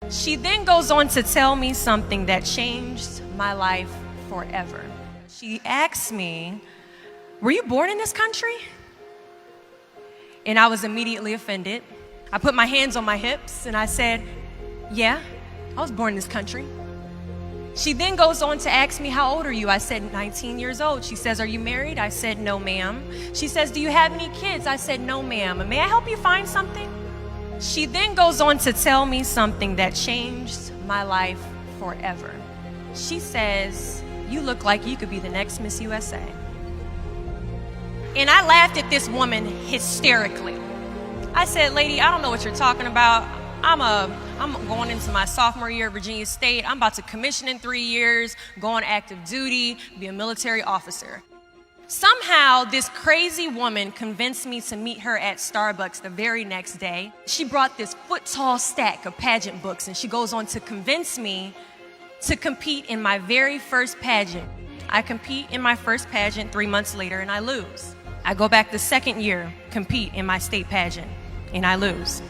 She then goes on to tell me something that changed my life forever. She asks me, "Were you born in this country?" And I was immediately offended. I put my hands on my hips and I said, "Yeah, I was born in this country." She then goes on to ask me, "How old are you?" I said, 19 years old. She says, "Are you married?" I said, "No, ma'am." She says, "Do you have any kids?" I said, "No, ma'am." "May I help you find something?" She then goes on to tell me something that changed my life forever. She says, "You look like you could be the next Miss USA." And I laughed at this woman hysterically. I said, "Lady, I don't know what you're talking about. I'm going into my sophomore year at Virginia State. I'm about to commission in 3 years, go on active duty, be a military officer." Somehow, this crazy woman convinced me to meet her at Starbucks the very next day. She brought this foot-tall stack of pageant books, and she goes on to convince me to compete in my very first pageant. I compete in my first pageant 3 months later, and I lose. I go back the second year, compete in my state pageant, and I lose.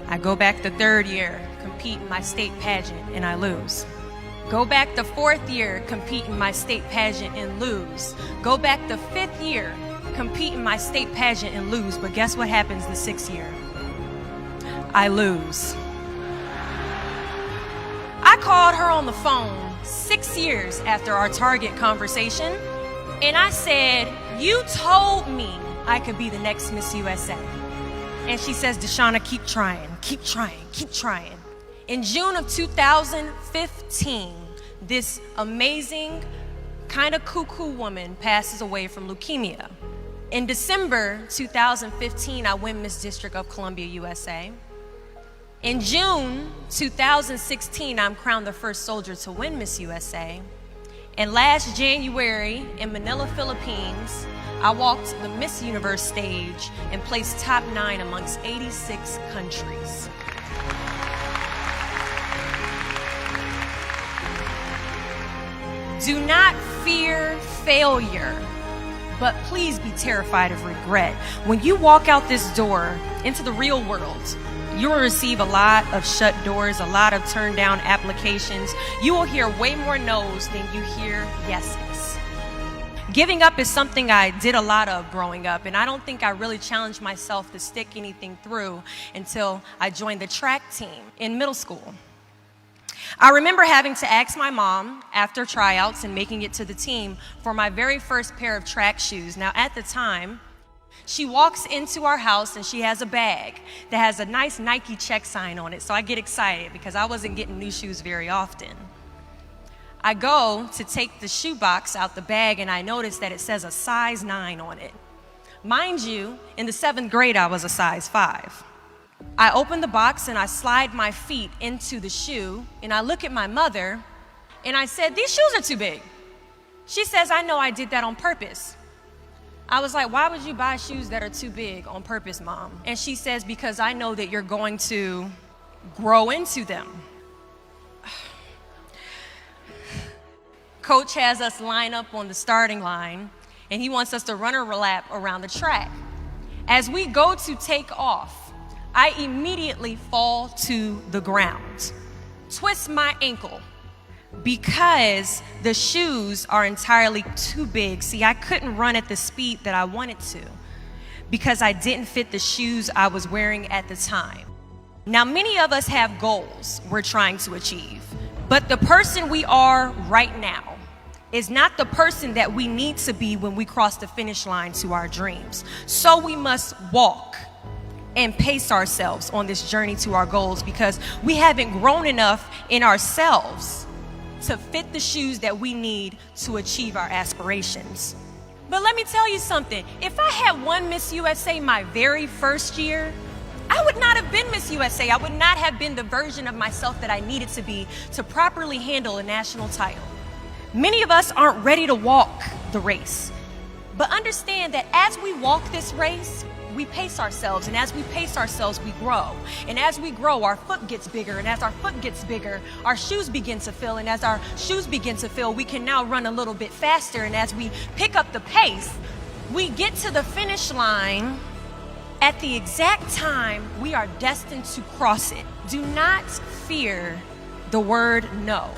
I go back the third year, compete in my state pageant, and I lose. Go back the fourth year, compete in my state pageant and lose. Go back the fifth year, compete in my state pageant and lose. But guess what happens the sixth year? I lose. I called her on the phone 6 years after our Target conversation, and I said, "You told me I could be the next Miss USA." And she says, "Deshauna, keep trying, keep trying, keep trying." In June of 2015, this amazing, kind of cuckoo woman passes away from leukemia. In December 2015, I win Miss District of Columbia, USA. In June 2016, I'm crowned the first soldier to win Miss USA. And last January in Manila, Philippines, I walked the Miss Universe stage and placed top 9 amongst 86 countries. Do not fear failure, but please be terrified of regret. When you walk out this door into the real world, you will receive a lot of shut doors, a lot of turned down applications. You will hear way more no's than you hear yeses. Giving up is something I did a lot of growing up, and I don't think I really challenged myself to stick anything through until I joined the track team in middle school. I remember having to ask my mom after tryouts and making it to the team for my very first pair of track shoes. Now, at the time, she walks into our house and she has a bag that has a nice Nike check sign on it. So I get excited because I wasn't getting new shoes very often. I go to take the shoe box out the bag and I notice that it says a size 9 on it. Mind you, in the 7th grade, I was a size 5. I open the box and I slide my feet into the shoe and I look at my mother and I said, "These shoes are too big." She says, "I know, I did that on purpose." I was like, "Why would you buy shoes that are too big on purpose, Mom?" And she says, "Because I know that you're going to grow into them." Coach has us line up on the starting line and he wants us to run a lap around the track. As we go to take off, I immediately fall to the ground, twist my ankle because the shoes are entirely too big. See, I couldn't run at the speed that I wanted to because I didn't fit the shoes I was wearing at the time. Now, many of us have goals we're trying to achieve, but the person we are right now is not the person that we need to be when we cross the finish line to our dreams. So we must walk and pace ourselves on this journey to our goals because we haven't grown enough in ourselves to fit the shoes that we need to achieve our aspirations. But let me tell you something. If I had won Miss USA my very first year, I would not have been Miss USA. I would not have been the version of myself that I needed to be to properly handle a national title. Many of us aren't ready to walk the race. But understand that as we walk this race, we pace ourselves, and as we pace ourselves, we grow. And as we grow, our foot gets bigger, and as our foot gets bigger, our shoes begin to fill, and as our shoes begin to fill, we can now run a little bit faster, and as we pick up the pace, we get to the finish line at the exact time we are destined to cross it. Do not fear the word no,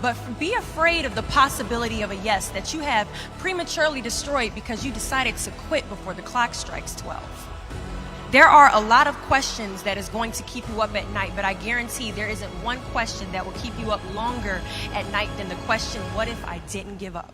but be afraid of the possibility of a yes that you have prematurely destroyed because you decided to quit before the clock strikes 12. There are a lot of questions that is going to keep you up at night, but I guarantee there isn't one question that will keep you up longer at night than the question, what if I didn't give up?